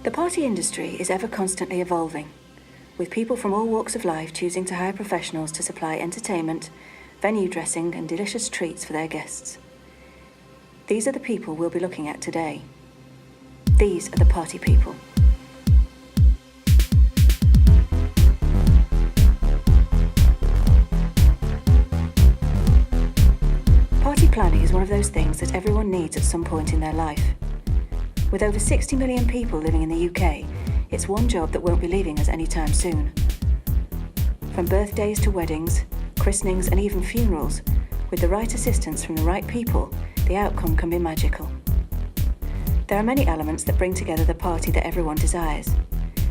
The party industry is ever constantly evolving, with people from all walks of life choosing to hire professionals to supply entertainment, venue dressing and delicious treats for their guests. These are the people we'll be looking at today. These are the party people. Party planning is one of those things that everyone needs at some point in their life. With over 60 million people living in the UK, it's one job that won't be leaving us anytime soon. From birthdays to weddings, christenings and even funerals, with the right assistance from the right people, the outcome can be magical. There are many elements that bring together the party that everyone desires,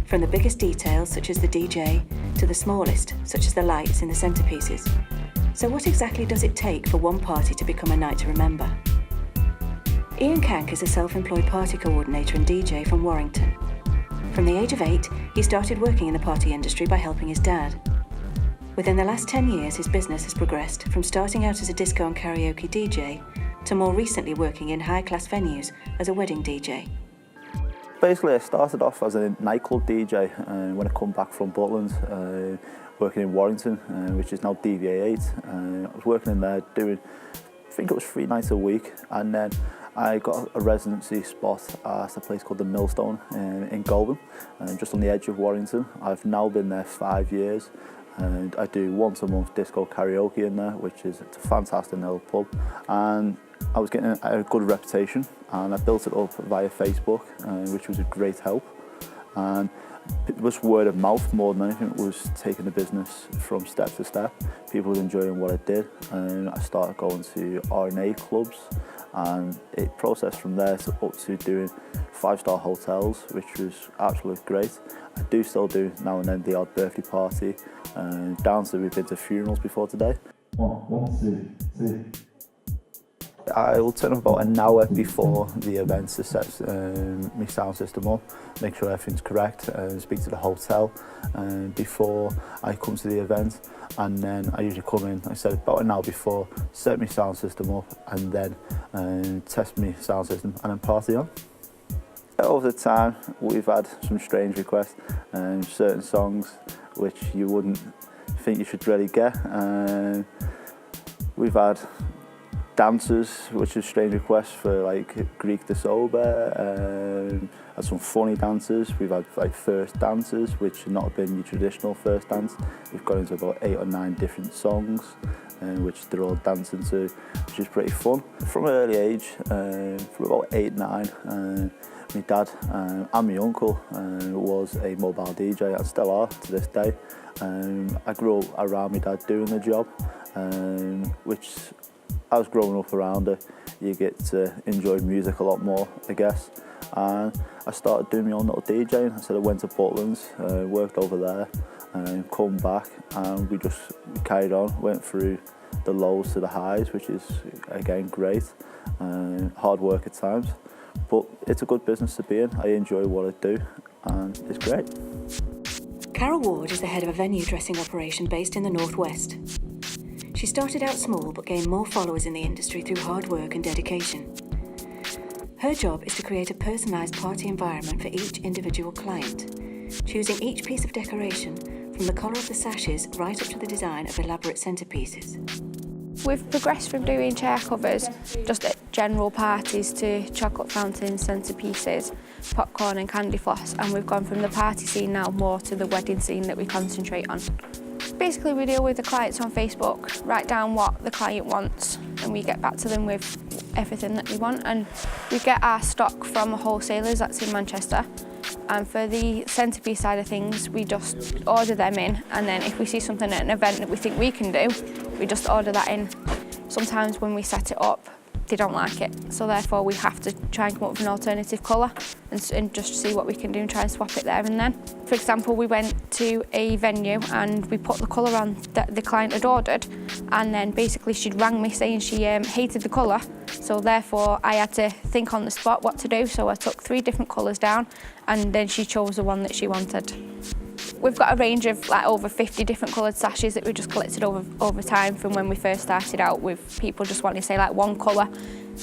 from the biggest details such as the DJ to the smallest, such as the lights in the centrepieces. So what exactly does it take for one party to become a night to remember? Ian Kank is a self-employed party coordinator and DJ from Warrington. From the age of 8, he started working in the party industry by helping his dad. Within the last 10 years, his business has progressed from starting out as a disco and karaoke DJ to more recently working in high-class venues as a wedding DJ. Basically, I started off as a nightclub DJ when I come back from Butland, working in Warrington, which is now DVA8. I was working in there doing, I think it was 3 nights a week, and then I got a residency spot at a place called the Millstone in Goulburn, just on the edge of Warrington. I've now been there 5 years, and I do once a month disco karaoke in there, which is it's a fantastic little pub. And I was getting a good reputation, and I built it up via Facebook, which was a great help. And it was word of mouth more than anything. It was taking the business from step to step. People were enjoying what I did, and I started going to R&A clubs, and it processed from there up to doing 5-star hotels, which was absolutely great. I do still do now and then the odd birthday party, and down to we've been to funerals before today. 1, 2, 3. I will turn up about an hour before the event to set my sound system up, make sure everything's correct, speak to the hotel before I come to the event, and then I usually come in, I said about an hour before, set my sound system up, and then test my sound system and then party on. Over the time we've had some strange requests, certain songs which you wouldn't think you should really get. We've had dancers, which is strange requests for like Greek to sober, had some funny dancers. We've had like first dances, which have not been your traditional first dance. We've got into about 8 or 9 different songs, which they're all dancing to, which is pretty fun. From an early age, from about 8, 9, my dad and my uncle was a mobile DJ and still are to this day. I grew up around my dad doing the job, which as growing up around it, you get to enjoy music a lot more, I guess. And I started doing my own little DJing. I said I went to Butlands, worked over there, and come back, and we carried on, went through the lows to the highs, which is again great, hard work at times. But it's a good business to be in. I enjoy what I do, and it's great. Carol Ward is the head of a venue dressing operation based in the Northwest. She started out small but gained more followers in the industry through hard work and dedication. Her job is to create a personalised party environment for each individual client, choosing each piece of decoration from the colour of the sashes right up to the design of elaborate centrepieces. We've progressed from doing chair covers just at general parties to chocolate fountains, centrepieces, popcorn and candy floss, and we've gone from the party scene now more to the wedding scene that we concentrate on. Basically, we deal with the clients on Facebook, write down what the client wants, and we get back to them with everything that they want. And we get our stock from wholesalers that's in Manchester. And for the centrepiece side of things, we just order them in, and then if we see something at an event that we think we can do, we just order that in. Sometimes when we set it up, they don't like it, so therefore we have to try and come up with an alternative colour and just see what we can do and try and swap it there and then. For example, we went to a venue and we put the colour on that the client had ordered, and then basically she'd rang me saying she hated the colour, so therefore I had to think on the spot what to do, so I took 3 different colours down and then she chose the one that she wanted. We've got a range of like over 50 different coloured sashes that we just collected over time from when we first started out, with people just wanting to say like one colour.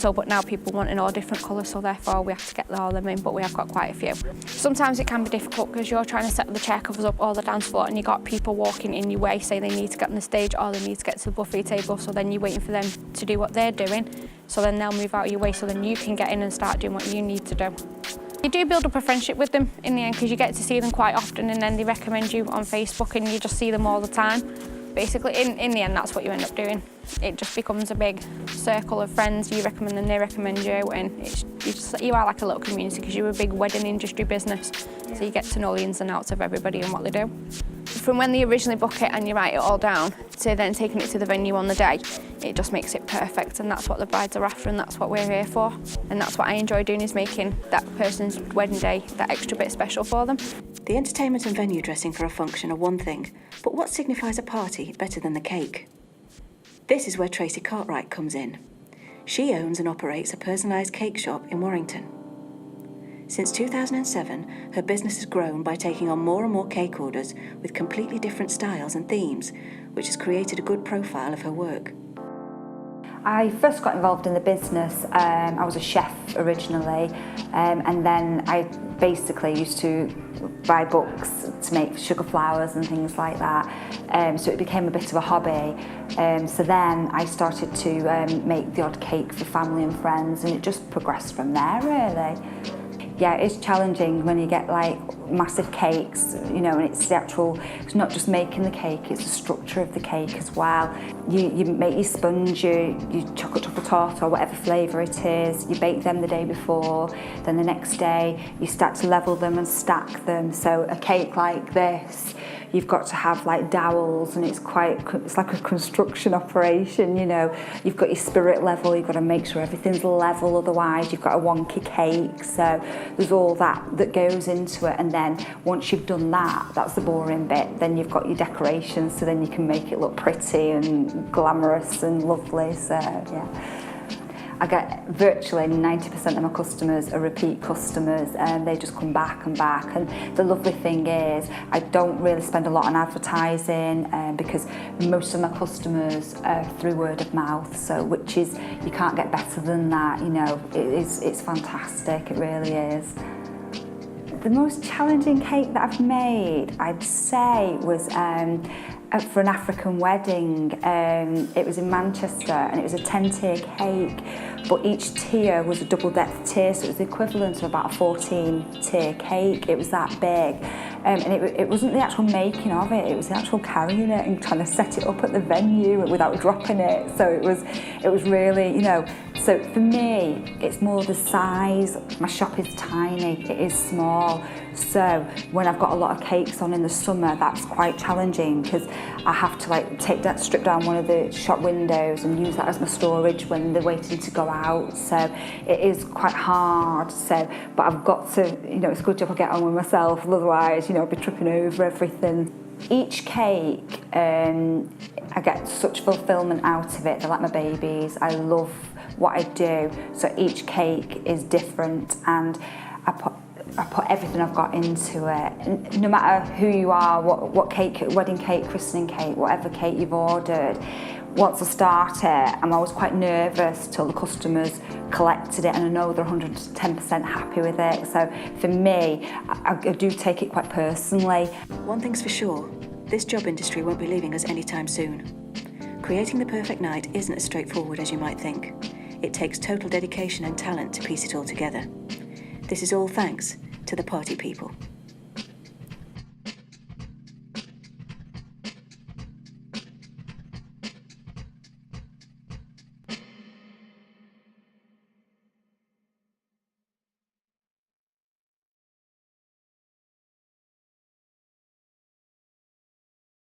But now people want in all different colours, so therefore we have to get all them in, but we have got quite a few. Sometimes it can be difficult because you're trying to set the chair covers up or the dance floor and you got people walking in your way, say they need to get on the stage or they need to get to the buffet table, so then you're waiting for them to do what they're doing, so then they'll move out of your way, so then you can get in and start doing what you need to do. You do build up a friendship with them in the end because you get to see them quite often, and then they recommend you on Facebook and you just see them all the time. Basically, in the end, that's what you end up doing. It just becomes a big circle of friends. You recommend them, they recommend you, and you are like a little community because you're a big wedding industry business, so you get to know the ins and outs of everybody and what they do. From when they originally book it and you write it all down to then taking it to the venue on the day, it just makes it perfect, and that's what the brides are after, and that's what we're here for. And that's what I enjoy doing, is making that person's wedding day that extra bit special for them. The entertainment and venue dressing for a function are one thing, but what signifies a party better than the cake? This is where Tracy Cartwright comes in. She owns and operates a personalised cake shop in Warrington. Since 2007, her business has grown by taking on more and more cake orders with completely different styles and themes, which has created a good profile of her work. I first got involved in the business, I was a chef originally, and then I basically used to buy books to make sugar flowers and things like that, so it became a bit of a hobby. So then I started to make the odd cake for family and friends, and it just progressed from there really. Yeah, it's challenging when you get like massive cakes, you know, and it's not just making the cake, it's the structure of the cake as well. You make your sponge, you chocolate truffle tart or whatever flavour it is, you bake them the day before, then the next day you start to level them and stack them. So a cake like this, you've got to have like dowels, and it's like a construction operation, you know. You've got your spirit level, you've got to make sure everything's level, otherwise you've got a wonky cake. So there's all that goes into it, and then once you've done that, that's the boring bit, then you've got your decorations, so then you can make it look pretty and glamorous and lovely. So yeah, I get virtually 90% of my customers are repeat customers, and they just come back and back. And the lovely thing is I don't really spend a lot on advertising, because most of my customers are through word of mouth, so which is, you can't get better than that, you know. It's fantastic, it really is. The most challenging cake that I've made, I'd say, was for an African wedding. It was in Manchester, and it was a 10-tier cake, but each tier was a double-depth tier, so it was the equivalent of about a 14-tier cake. It was that big, and it wasn't the actual making of it, it was the actual carrying it and trying to set it up at the venue without dropping it. So it was really, you know. So for me, it's more the size. My shop is tiny, it is small. So when I've got a lot of cakes on in the summer, that's quite challenging, because I have to like strip down one of the shop windows and use that as my storage when they're waiting to go out. So it is quite hard. So, but I've got to, you know, it's a good job I get on with myself, otherwise, you know, I'd be tripping over everything. Each cake, I get such fulfilment out of it. They're like my babies. I love what I do. So each cake is different, and I put everything I've got into it. No matter who you are, what cake, wedding cake, christening cake, whatever cake you've ordered, once I start it, I'm always quite nervous till the customers collected it and I know they're 110% happy with it. So for me, I do take it quite personally. One thing's for sure, this job industry won't be leaving us anytime soon. Creating the perfect night isn't as straightforward as you might think. It takes total dedication and talent to piece it all together. This is all thanks to the party people.